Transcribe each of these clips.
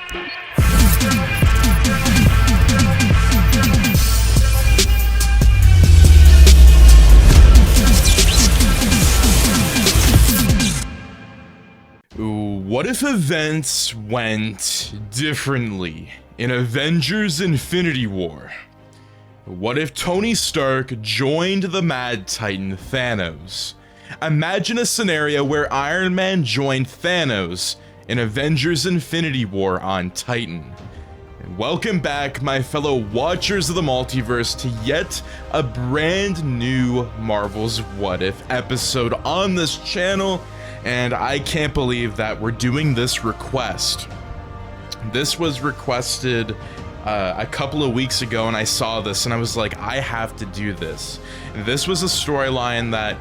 What if events went differently in Avengers Infinity War? What if Tony Stark joined the Mad Titan Thanos? Imagine a scenario where Iron Man joined Thanos in Avengers Infinity War on Titan. And welcome back, my fellow watchers of the multiverse, to yet a brand new Marvel's What If episode on this channel. And I can't believe that we're doing this request. This was requested a couple of weeks ago, and I saw this and I was like, I have to do this. This was a storyline that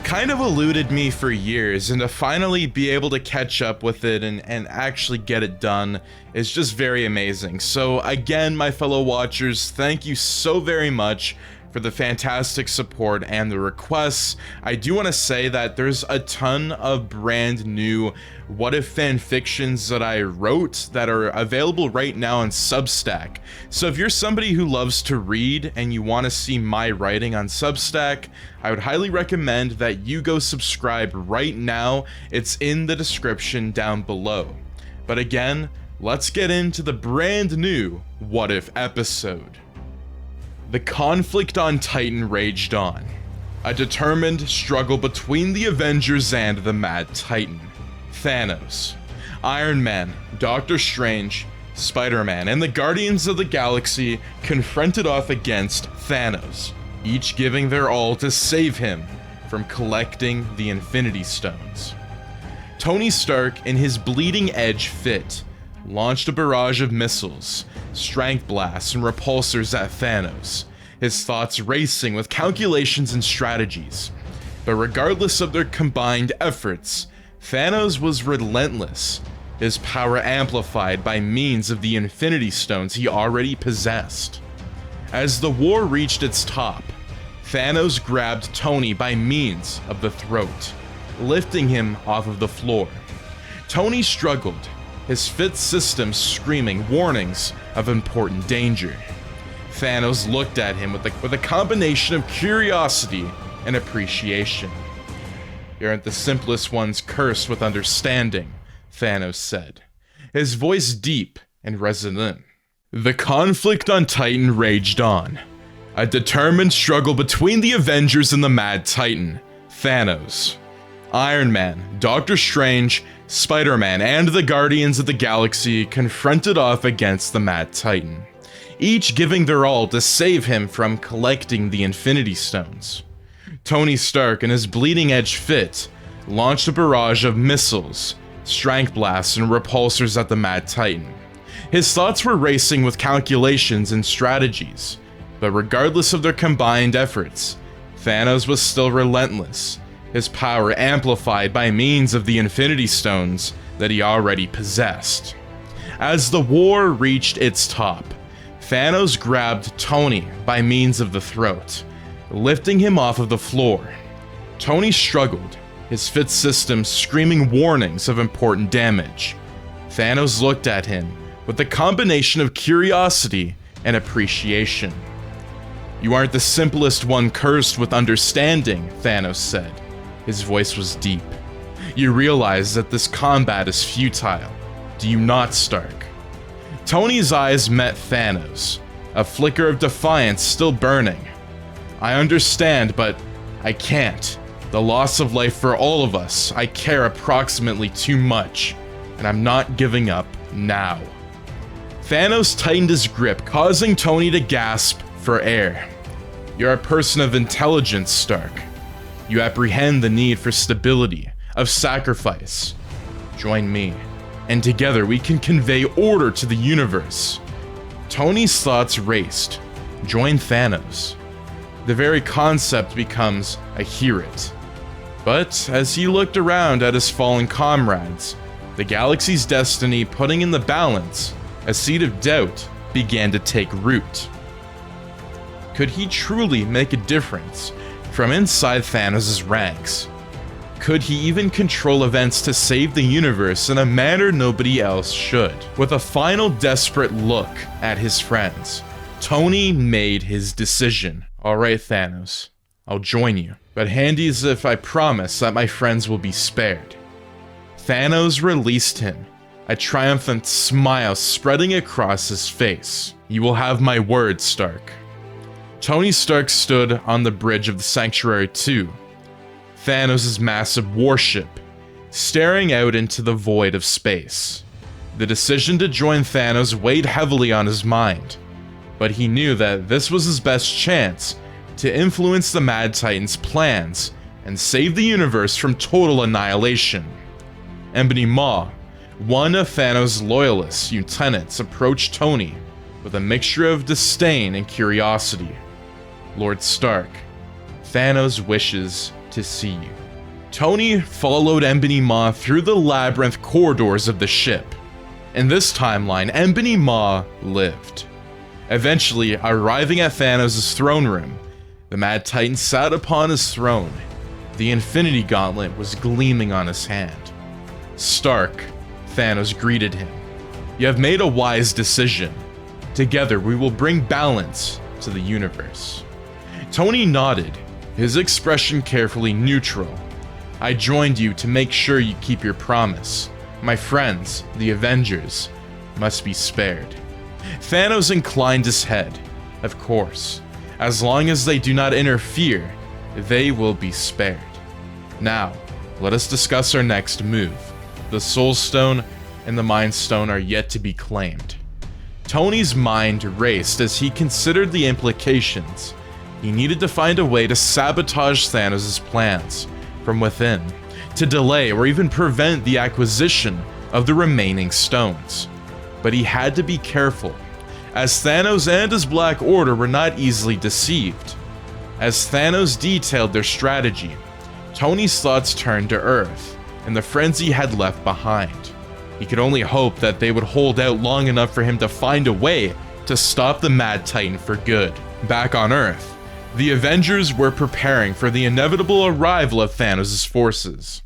kind of eluded me for years, and to finally be able to catch up with it and actually get it done is just very amazing. So again, my fellow watchers, thank you so very much for the fantastic support and the requests. I do want to say that there's a ton of brand new What If fan fictions that I wrote that are available right now on Substack. So if you're somebody who loves to read and you want to see my writing on Substack, I would highly recommend that you go subscribe right now. It's in the description down below. But again, let's get into the brand new What If episode. The conflict on Titan raged on. A determined struggle between the Avengers and the Mad Titan. Thanos, Iron Man, Doctor Strange, Spider-Man, and the Guardians of the Galaxy confronted off against Thanos, each giving their all to save him from collecting the Infinity Stones. Tony Stark, in his bleeding edge fit, launched a barrage of missiles, strength blasts, and repulsors at Thanos, his thoughts racing with calculations and strategies. But regardless of their combined efforts, Thanos was relentless, his power amplified by means of the Infinity Stones he already possessed. As the war reached its top, Thanos grabbed Tony by means of the throat, lifting him off of the floor. Tony struggled, his fifth system screaming warnings of important danger. Thanos looked at him with a combination of curiosity and appreciation. "You aren't the simplest ones cursed with understanding," Thanos said, his voice deep and resonant. The conflict on Titan raged on. A determined struggle between the Avengers and the Mad Titan, Thanos. Iron Man, Doctor Strange, Spider-Man, and the Guardians of the Galaxy confronted off against the Mad Titan, each giving their all to save him from collecting the Infinity Stones. Tony Stark, in his bleeding edge fit, launched a barrage of missiles, strength blasts, and repulsors at the Mad Titan. His thoughts were racing with calculations and strategies, but regardless of their combined efforts, Thanos was still relentless, his power amplified by means of the Infinity Stones that he already possessed. As the war reached its top, Thanos grabbed Tony by means of the throat, lifting him off of the floor. Tony struggled, his fifth system screaming warnings of important damage. Thanos looked at him with a combination of curiosity and appreciation. "You aren't the simplest one cursed with understanding," Thanos said. His voice was deep. "You realize that this combat is futile, do you not, Stark?" Tony's eyes met Thanos, a flicker of defiance still burning. "I understand, but I can't. The loss of life for all of us, I care approximately too much, and I'm not giving up now." Thanos tightened his grip, causing Tony to gasp for air. "You're a person of intelligence, Stark. You apprehend the need for stability, of sacrifice. Join me, and together we can convey order to the universe." Tony's thoughts raced. Join Thanos. The very concept becomes a hear it. But as he looked around at his fallen comrades, the galaxy's destiny putting in the balance, a seed of doubt began to take root. Could he truly make a difference from inside Thanos' ranks? Could he even control events to save the universe in a manner nobody else should? With a final desperate look at his friends, Tony made his decision. Alright, Thanos, I'll join you, but handy as if I promise that my friends will be spared. Thanos released him, a triumphant smile spreading across his face. You will have my word, Stark. Tony Stark stood on the bridge of the Sanctuary 2, Thanos' massive warship, staring out into the void of space. The decision to join Thanos weighed heavily on his mind, but he knew that this was his best chance to influence the Mad Titan's plans and save the universe from total annihilation. Ebony Maw, one of Thanos' loyalist lieutenants, approached Tony with a mixture of disdain and curiosity. Lord Stark, Thanos wishes to see you. Tony followed Ebony Maw through the labyrinth corridors of the ship. In this timeline, Ebony Maw lived. Eventually, arriving at Thanos' throne room, the Mad Titan sat upon his throne. The Infinity Gauntlet was gleaming on his hand. Stark, Thanos greeted him. You have made a wise decision. Together, we will bring balance to the universe. Tony nodded, his expression carefully neutral. I joined you to make sure you keep your promise. My friends, the Avengers, must be spared. Thanos inclined his head. Of course, as long as they do not interfere, they will be spared. Now, let us discuss our next move. The Soul Stone and the Mind Stone are yet to be claimed. Tony's mind raced as he considered the implications. He needed to find a way to sabotage Thanos' plans from within, to delay or even prevent the acquisition of the remaining stones. But he had to be careful, as Thanos and his Black Order were not easily deceived. As Thanos detailed their strategy, Tony's thoughts turned to Earth and the friends he had left behind. He could only hope that they would hold out long enough for him to find a way to stop the Mad Titan for good. Back on Earth, the Avengers were preparing for the inevitable arrival of Thanos' forces.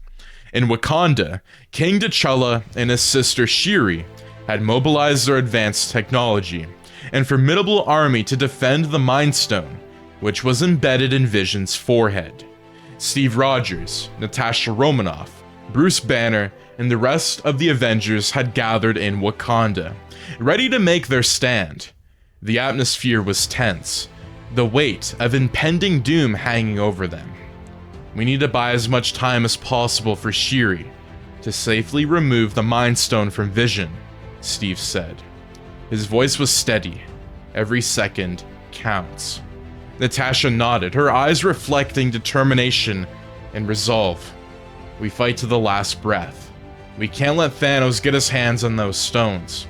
In Wakanda, King T'Challa and his sister Shuri had mobilized their advanced technology and formidable army to defend the Mind Stone, which was embedded in Vision's forehead. Steve Rogers, Natasha Romanoff, Bruce Banner, and the rest of the Avengers had gathered in Wakanda, ready to make their stand. The atmosphere was tense, the weight of impending doom hanging over them. We need to buy as much time as possible for Shuri to safely remove the Mind Stone from Vision, Steve said. His voice was steady. Every second counts. Natasha nodded, her eyes reflecting determination and resolve. We fight to the last breath. We can't let Thanos get his hands on those stones.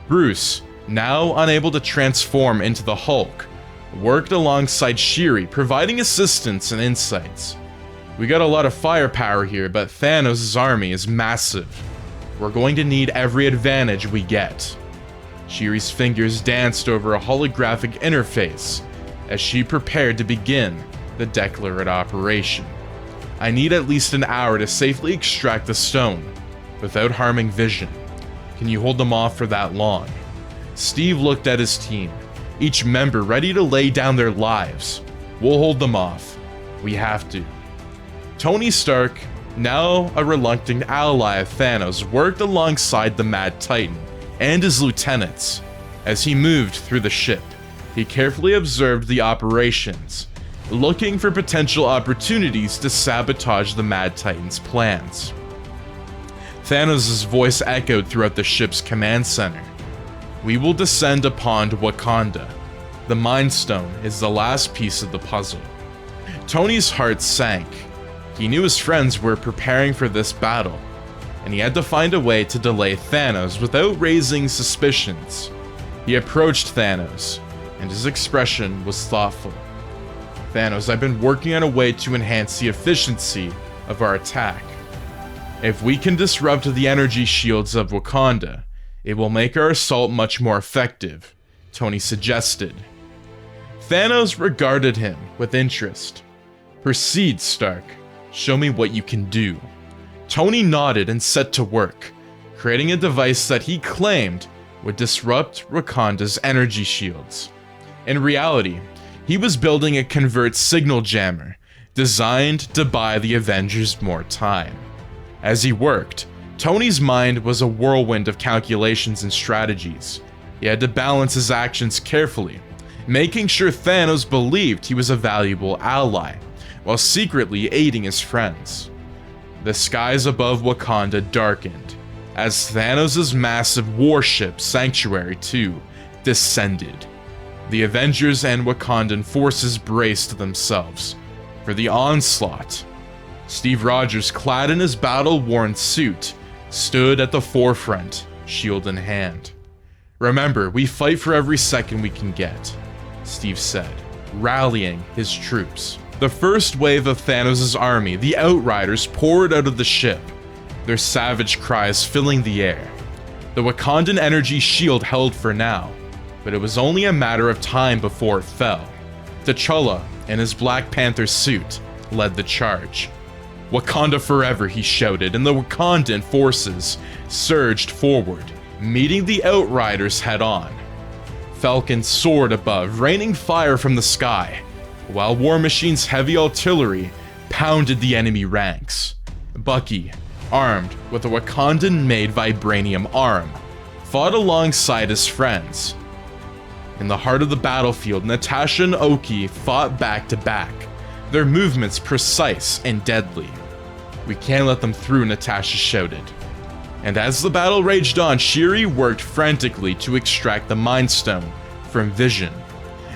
Bruce, now unable to transform into the Hulk, worked alongside Shuri, providing assistance and insights. We got a lot of firepower here, but Thanos' army is massive. We're going to need every advantage we get. Shuri's fingers danced over a holographic interface as she prepared to begin the declared operation. I need at least an hour to safely extract the stone without harming Vision. Can you hold them off for that long? Steve looked at his team, each member ready to lay down their lives. We'll hold them off. We have to. Tony Stark, now a reluctant ally of Thanos, worked alongside the Mad Titan and his lieutenants. As he moved through the ship, he carefully observed the operations, looking for potential opportunities to sabotage the Mad Titan's plans. Thanos' voice echoed throughout the ship's command center. We will descend upon Wakanda. The Mind Stone is the last piece of the puzzle. Tony's heart sank. He knew his friends were preparing for this battle, and he had to find a way to delay Thanos without raising suspicions. He approached Thanos, and his expression was thoughtful. Thanos, I've been working on a way to enhance the efficiency of our attack. If we can disrupt the energy shields of Wakanda, it will make our assault much more effective, Tony suggested. Thanos regarded him with interest. Proceed, Stark. Show me what you can do." Tony nodded and set to work, creating a device that he claimed would disrupt Wakanda's energy shields. In reality, he was building a convert signal jammer designed to buy the Avengers more time. As he worked, Tony's mind was a whirlwind of calculations and strategies. He had to balance his actions carefully, making sure Thanos believed he was a valuable ally, while secretly aiding his friends. The skies above Wakanda darkened, as Thanos' massive warship Sanctuary 2 descended. The Avengers and Wakandan forces braced themselves for the onslaught. Steve Rogers, clad in his battle-worn suit, stood at the forefront, shield in hand. "Remember, we fight for every second we can get," Steve said, rallying his troops. The first wave of Thanos' army, the Outriders, poured out of the ship, their savage cries filling the air. The Wakandan energy shield held for now, but it was only a matter of time before it fell. T'Challa, in his Black Panther suit, led the charge. "Wakanda forever," he shouted, and the Wakandan forces surged forward, meeting the Outriders head-on. Falcon soared above, raining fire from the sky, while War Machine's heavy artillery pounded the enemy ranks. Bucky, armed with a Wakandan-made vibranium arm, fought alongside his friends. In the heart of the battlefield, Natasha and Oki fought back-to-back, their movements precise and deadly. "We can't let them through," Natasha shouted. And as the battle raged on, Shuri worked frantically to extract the Mind Stone from Vision.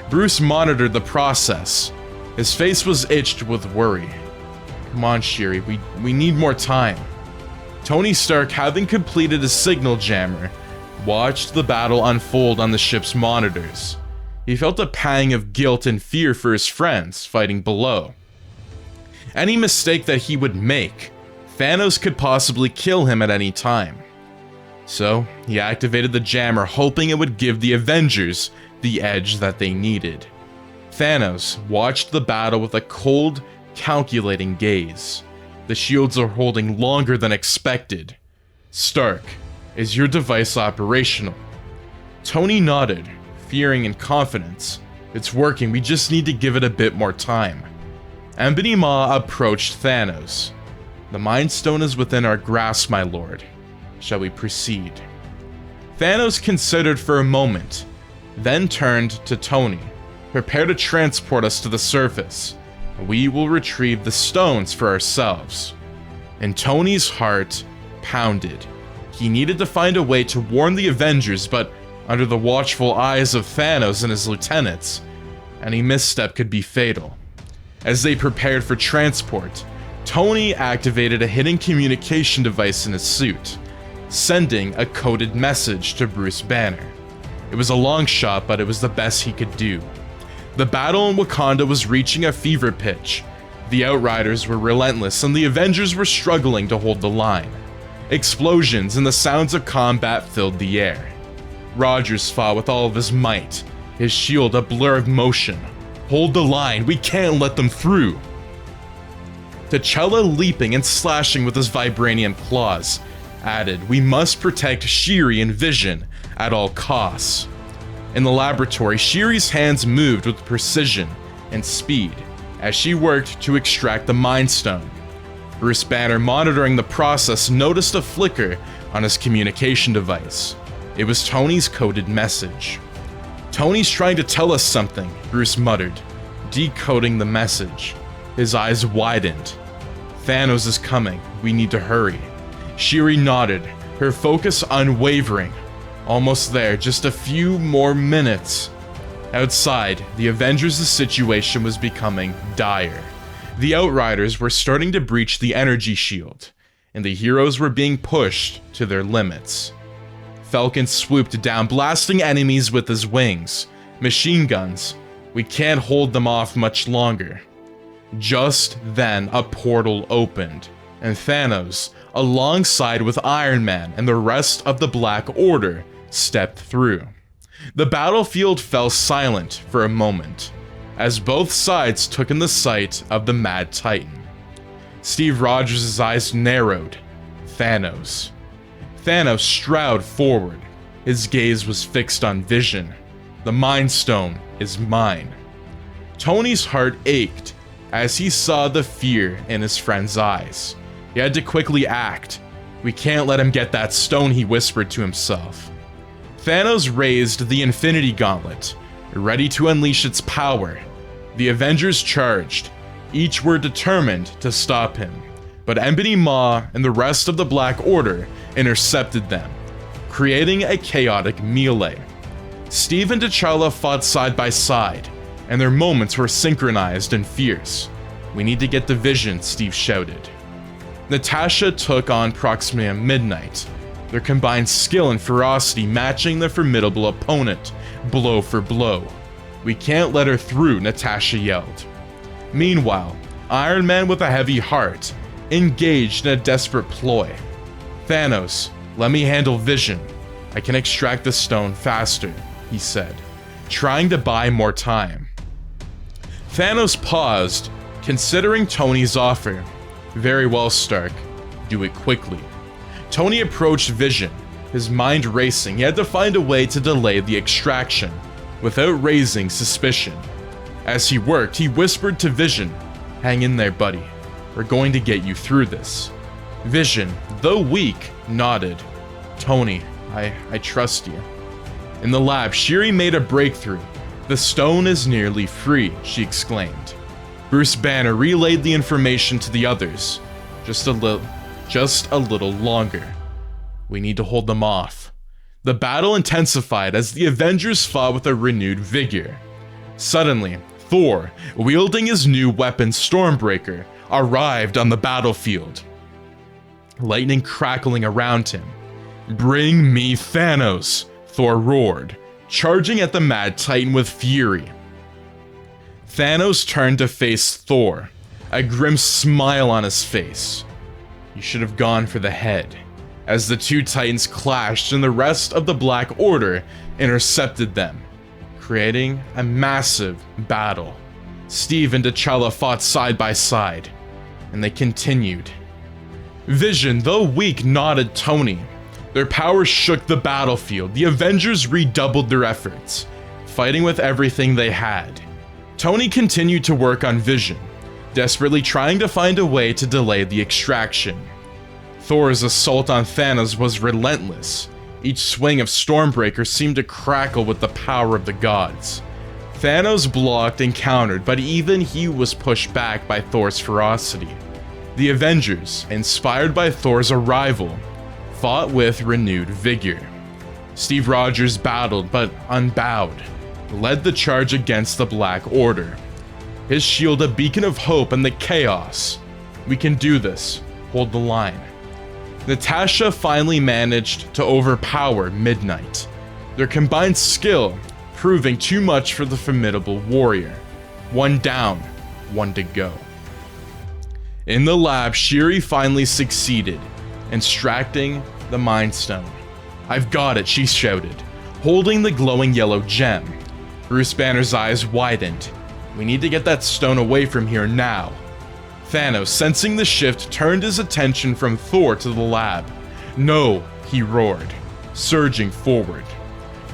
Bruce monitored the process. His face was itched with worry. "Come on, Shuri, we need more time." Tony Stark, having completed his signal jammer, watched the battle unfold on the ship's monitors. He felt a pang of guilt and fear for his friends fighting below. Any mistake that he would make, Thanos could possibly kill him at any time. So, he activated the jammer, hoping it would give the Avengers the edge that they needed. Thanos watched the battle with a cold, calculating gaze. The shields are holding longer than expected. "Stark, is your device operational?" Tony nodded, fearing and confidence. "It's working, we just need to give it a bit more time." Ebony Maw approached Thanos. "The Mind Stone is within our grasp, my lord. Shall we proceed?" Thanos considered for a moment, then turned to Tony. "Prepare to transport us to the surface. We will retrieve the stones for ourselves." And Tony's heart pounded. He needed to find a way to warn the Avengers, but under the watchful eyes of Thanos and his lieutenants, any misstep could be fatal. As they prepared for transport, Tony activated a hidden communication device in his suit, sending a coded message to Bruce Banner. It was a long shot, but it was the best he could do. The battle in Wakanda was reaching a fever pitch. The Outriders were relentless, and the Avengers were struggling to hold the line. Explosions and the sounds of combat filled the air. Rogers fought with all of his might, his shield a blur of motion. "Hold the line, we can't let them through." T'Challa, leaping and slashing with his vibranium claws, added, "We must protect Shuri and Vision at all costs." In the laboratory, Shuri's hands moved with precision and speed as she worked to extract the Mind Stone. Bruce Banner, monitoring the process, noticed a flicker on his communication device. It was Tony's coded message. "Tony's trying to tell us something," Bruce muttered, decoding the message. His eyes widened. "Thanos is coming. We need to hurry." Shuri nodded, her focus unwavering. Almost there, just a few more minutes. Outside, the Avengers' situation was becoming dire. The Outriders were starting to breach the energy shield, and the heroes were being pushed to their limits. Falcon swooped down, blasting enemies with his wings. Machine guns. We can't hold them off much longer. Just then, a portal opened, and Thanos, alongside with Iron Man and the rest of the Black Order, stepped through. The battlefield fell silent for a moment, as both sides took in the sight of the Mad Titan. Steve Rogers' eyes narrowed. Thanos. Thanos strode forward. His gaze was fixed on Vision. The Mind Stone is mine. Tony's heart ached as he saw the fear in his friend's eyes. He had to quickly act. We can't let him get that stone, he whispered to himself. Thanos raised the Infinity Gauntlet, ready to unleash its power. The Avengers charged. Each were determined to stop him, but Ebony Maw and the rest of the Black Order intercepted them, creating a chaotic melee. Steve and T'Challa fought side by side, and their moments were synchronized and fierce. We need to get the Vision, Steve shouted. Natasha took on Proxima Midnight, their combined skill and ferocity matching their formidable opponent, blow for blow. We can't let her through, Natasha yelled. Meanwhile, Iron Man with a heavy heart engaged in a desperate ploy. Thanos, let me handle Vision. I can extract the stone faster, he said, trying to buy more time. Thanos paused, considering Tony's offer. Very well, Stark. Do it quickly. Tony approached Vision, his mind racing. He had to find a way to delay the extraction without raising suspicion. As he worked, he whispered to Vision, "Hang in there, buddy. We're going to get you through this." Vision, though weak, nodded. "Tony, I trust you." In the lab, Shuri made a breakthrough. "The stone is nearly free," she exclaimed. Bruce Banner relayed the information to the others. Just a little longer. We need to hold them off. The battle intensified as the Avengers fought with a renewed vigor. Suddenly, Thor, wielding his new weapon Stormbreaker, arrived on the battlefield. Lightning crackling around him. "Bring me Thanos," Thor roared, charging at the Mad Titan with fury. Thanos turned to face Thor, a grim smile on his face. "You should have gone for the head." As the two Titans clashed and the rest of the Black Order intercepted them, creating a massive battle. Steve and T'Challa fought side by side, and they continued. Vision, though weak, nodded Tony. Their powers shook the battlefield. The Avengers redoubled their efforts, fighting with everything they had. Tony continued to work on Vision, desperately trying to find a way to delay the extraction. Thor's assault on Thanos was relentless. Each swing of Stormbreaker seemed to crackle with the power of the gods. Thanos blocked and countered, but even he was pushed back by Thor's ferocity. The Avengers, inspired by Thor's arrival, fought with renewed vigor. Steve Rogers battled but unbowed, led the charge against the Black Order. His shield a beacon of hope in the chaos. "We can do this. Hold the line." Natasha finally managed to overpower Midnight, their combined skill proving too much for the formidable warrior. One down, one to go. In the lab, Shuri finally succeeded, extracting the Mind Stone. "I've got it," she shouted, holding the glowing yellow gem. Bruce Banner's eyes widened. "We need to get that stone away from here now." Thanos, sensing the shift, turned his attention from Thor to the lab. "No," he roared, surging forward.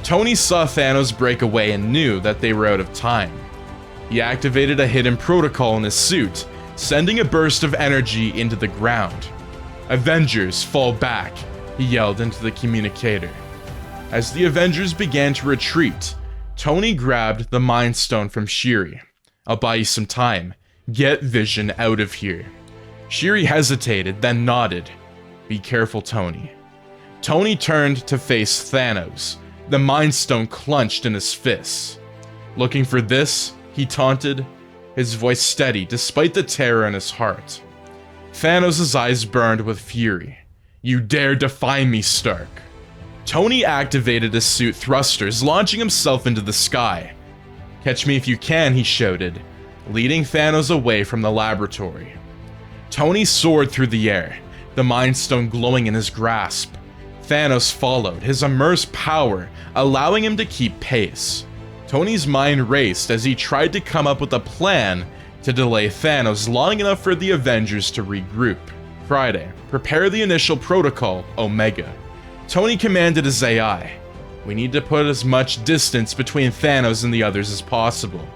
Tony saw Thanos break away and knew that they were out of time. He activated a hidden protocol in his suit, sending a burst of energy into the ground. "Avengers, fall back," he yelled into the communicator. As the Avengers began to retreat, Tony grabbed the Mind Stone from Shuri. "I'll buy you some time. Get Vision out of here." Shuri hesitated, then nodded. "Be careful, Tony." Tony turned to face Thanos, the Mind Stone clenched in his fists. "Looking for this?" he taunted, his voice steady despite the terror in his heart. Thanos' eyes burned with fury. "You dare defy me, Stark." Tony activated his suit thrusters, launching himself into the sky. "Catch me if you can," he shouted, leading Thanos away from the laboratory. Tony soared through the air, the Mind Stone glowing in his grasp. Thanos followed, his immense power allowing him to keep pace. Tony's mind raced as he tried to come up with a plan to delay Thanos long enough for the Avengers to regroup. Friday, prepare the initial protocol, Omega. Tony commanded his AI. We need to put as much distance between Thanos and the others as possible.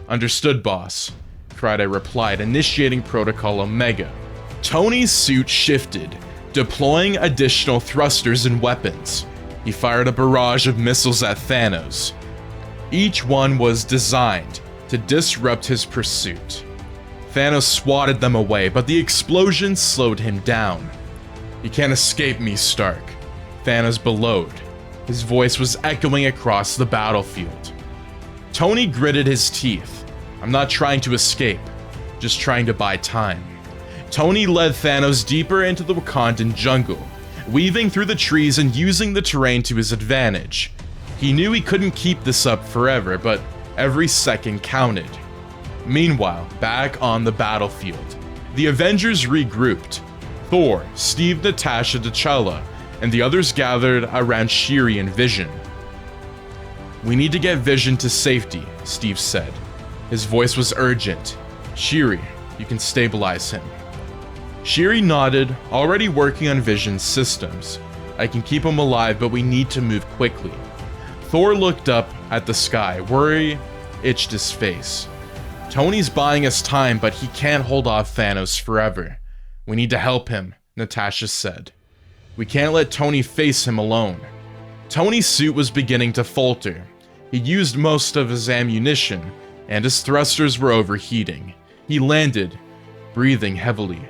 Understood, boss. Friday replied, initiating protocol Omega. Tony's suit shifted, deploying additional thrusters and weapons. He fired a barrage of missiles at Thanos. Each one was designed to disrupt his pursuit. Thanos swatted them away, but the explosion slowed him down. You can't escape me, Stark. Thanos bellowed. His voice was echoing across the battlefield. Tony gritted his teeth. I'm not trying to escape, just trying to buy time. Tony led Thanos deeper into the Wakandan jungle, weaving through the trees and using the terrain to his advantage. He knew he couldn't keep this up forever, but every second counted. Meanwhile, back on the battlefield, the Avengers regrouped. Thor, Steve, Natasha, T'Challa, and the others gathered around Shuri and Vision. We need to get Vision to safety, Steve said. His voice was urgent. Shuri, you can stabilize him. Shuri nodded, already working on Vision's systems. I can keep him alive, but we need to move quickly. Thor looked up at the sky. Worry itched his face. Tony's buying us time, but he can't hold off Thanos forever. We need to help him, Natasha said. We can't let Tony face him alone. Tony's suit was beginning to falter. He used most of his ammunition, and his thrusters were overheating. He landed, breathing heavily.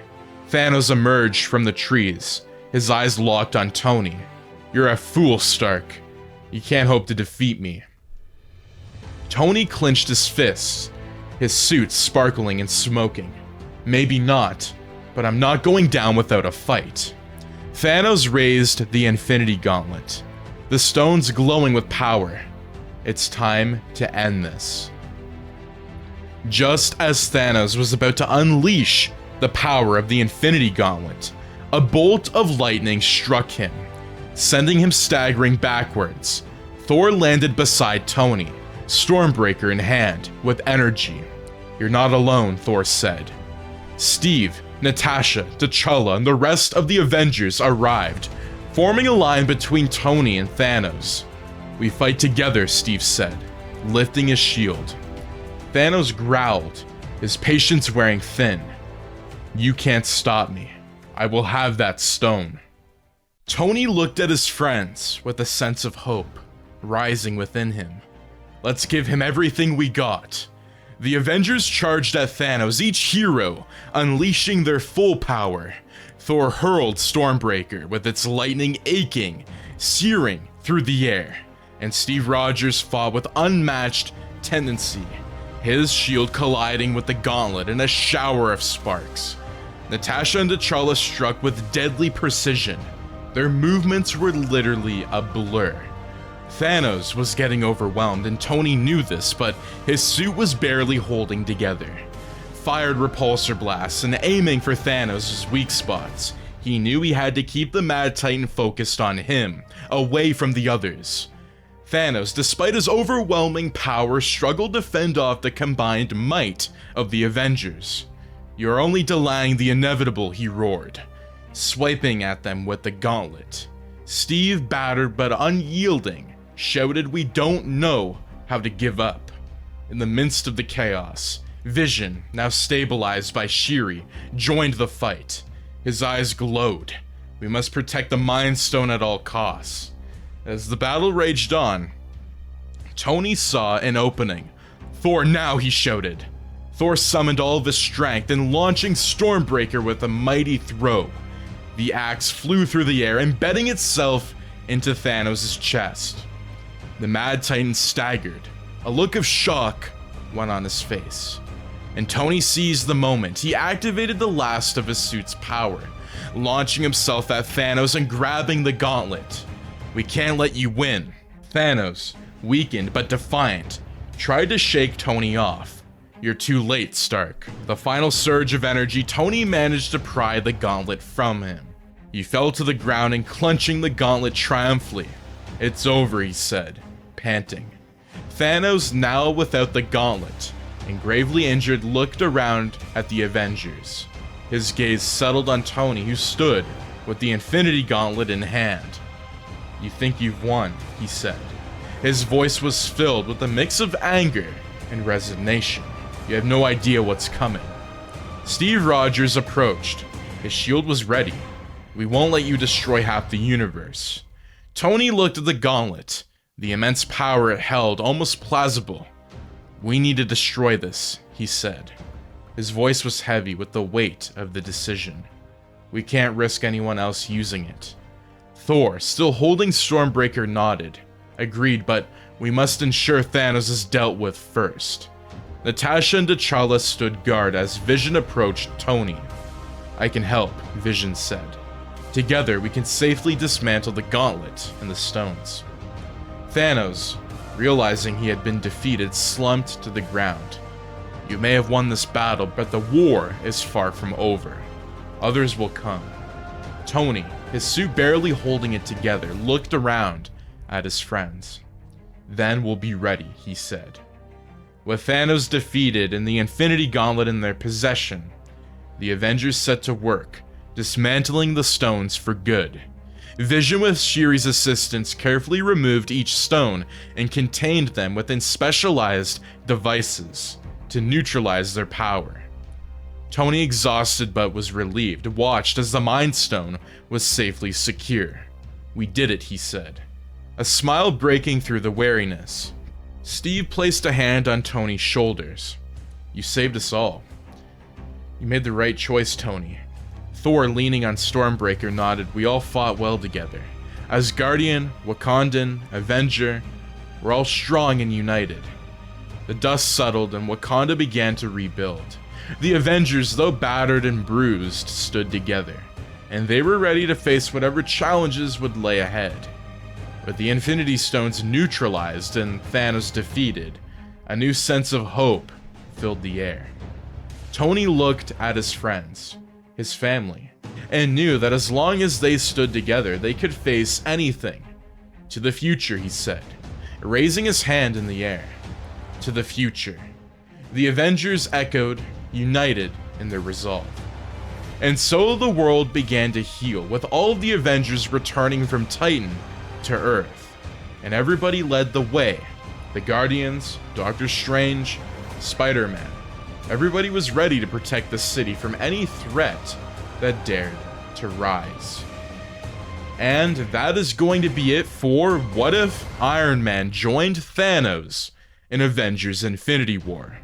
Thanos emerged from the trees, his eyes locked on Tony. You're a fool, Stark. You can't hope to defeat me. Tony clenched his fists, his suit sparkling and smoking. Maybe not, but I'm not going down without a fight. Thanos raised the Infinity Gauntlet, the stones glowing with power. It's time to end this. Just as Thanos was about to unleash the power of the Infinity Gauntlet, a bolt of lightning struck him, sending him staggering backwards. Thor landed beside Tony, Stormbreaker in hand, with energy. You're not alone, Thor said. Steve, Natasha, T'Challa, and the rest of the Avengers arrived, forming a line between Tony and Thanos. We fight together, Steve said, lifting his shield. Thanos growled, his patience wearing thin. You can't stop me. I will have that stone. Tony looked at his friends with a sense of hope rising within him. Let's give him everything we got. The Avengers charged at Thanos, each hero unleashing their full power. Thor hurled Stormbreaker with its lightning aching, searing through the air, and Steve Rogers fought with unmatched tendency, his shield colliding with the gauntlet in a shower of sparks. Natasha and T'Challa struck with deadly precision. Their movements were literally a blur. Thanos was getting overwhelmed, and Tony knew this, but his suit was barely holding together. Fired repulsor blasts and aiming for Thanos' weak spots, he knew he had to keep the Mad Titan focused on him, away from the others. Thanos, despite his overwhelming power, struggled to fend off the combined might of the Avengers. You're only delaying the inevitable, he roared, swiping at them with the gauntlet. Steve, battered but unyielding, shouted, we don't know how to give up. In the midst of the chaos, Vision, now stabilized by Shuri, joined the fight. His eyes glowed. We must protect the Mind Stone at all costs. As the battle raged on, Tony saw an opening. Thor now, he shouted. Thor summoned all of his strength and launching Stormbreaker with a mighty throw. The axe flew through the air, embedding itself into Thanos' chest. The Mad Titan staggered. A look of shock went on his face. And Tony seized the moment. He activated the last of his suit's power, launching himself at Thanos and grabbing the gauntlet. We can't let you win. Thanos, weakened but defiant, tried to shake Tony off. You're too late, Stark. The final surge of energy, Tony managed to pry the gauntlet from him. He fell to the ground and clenching the gauntlet triumphantly. It's over, he said, panting. Thanos, now without the gauntlet, and gravely injured looked around at the Avengers. His gaze settled on Tony, who stood with the Infinity Gauntlet in hand. "You think you've won," he said. His voice was filled with a mix of anger and resignation. "You have no idea what's coming." Steve Rogers approached. His shield was ready. "We won't let you destroy half the universe." Tony looked at the gauntlet, the immense power it held, almost plausible. "We need to destroy this," he said. His voice was heavy with the weight of the decision. "We can't risk anyone else using it." Thor, still holding Stormbreaker, nodded. "Agreed, but we must ensure Thanos is dealt with first." Natasha and T'Challa stood guard as Vision approached Tony. "I can help," Vision said. "Together, we can safely dismantle the gauntlet and the stones." Thanos, realizing he had been defeated, slumped to the ground. "You may have won this battle, but the war is far from over. Others will come." Tony, his suit barely holding it together, looked around at his friends. "Then we'll be ready," he said. With Thanos defeated and the Infinity Gauntlet in their possession, the Avengers set to work, dismantling the stones for good. Vision, with Shuri's assistance, carefully removed each stone and contained them within specialized devices to neutralize their power. Tony, exhausted but was relieved, watched as the Mind Stone was safely secure. "We did it," he said, a smile breaking through the wariness. Steve placed a hand on Tony's shoulders. "You saved us all." "You made the right choice, Tony." Thor, leaning on Stormbreaker, nodded. "We all fought well together. Asgardian, Wakandan, Avenger, we're all strong and united." The dust settled and Wakanda began to rebuild. The Avengers, though battered and bruised, stood together, and they were ready to face whatever challenges would lay ahead. With the Infinity Stones neutralized and Thanos defeated, a new sense of hope filled the air. Tony looked at his friends, his family, and knew that as long as they stood together, they could face anything. "To the future," he said, raising his hand in the air. "To the future." The Avengers echoed, united in their resolve. And so the world began to heal, with all of the Avengers returning from Titan to Earth, and everybody led the way. The Guardians, Doctor Strange, Spider-Man. Everybody was ready to protect the city from any threat that dared to rise. And that is going to be it for What If Iron Man Joined Thanos in Avengers Infinity War.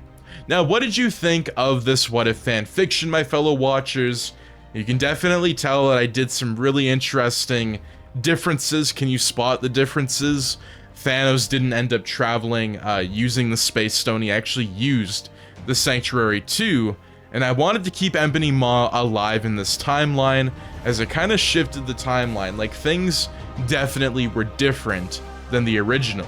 Now, what did you think of this What If fanfiction, my fellow watchers? You can definitely tell that I did some really interesting differences. Can you spot the differences? Thanos didn't end up traveling using the Space Stone. He actually used the Sanctuary too, and I wanted to keep Ebony Maw alive in this timeline as it kind of shifted the timeline. Like, things definitely were different than the original,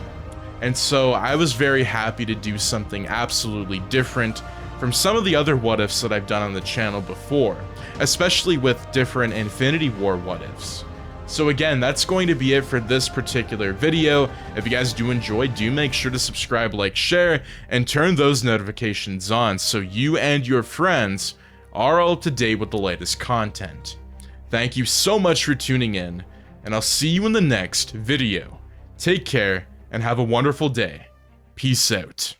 and so I was very happy to do something absolutely different from some of the other what ifs that I've done on the channel before, especially with different Infinity War what ifs. So again, that's going to be it for this particular video. If you guys do enjoy, do make sure to subscribe, like, share, and turn those notifications on so you and your friends are all up to date with the latest content. Thank you so much for tuning in, and I'll see you in the next video. Take care, and have a wonderful day. Peace out.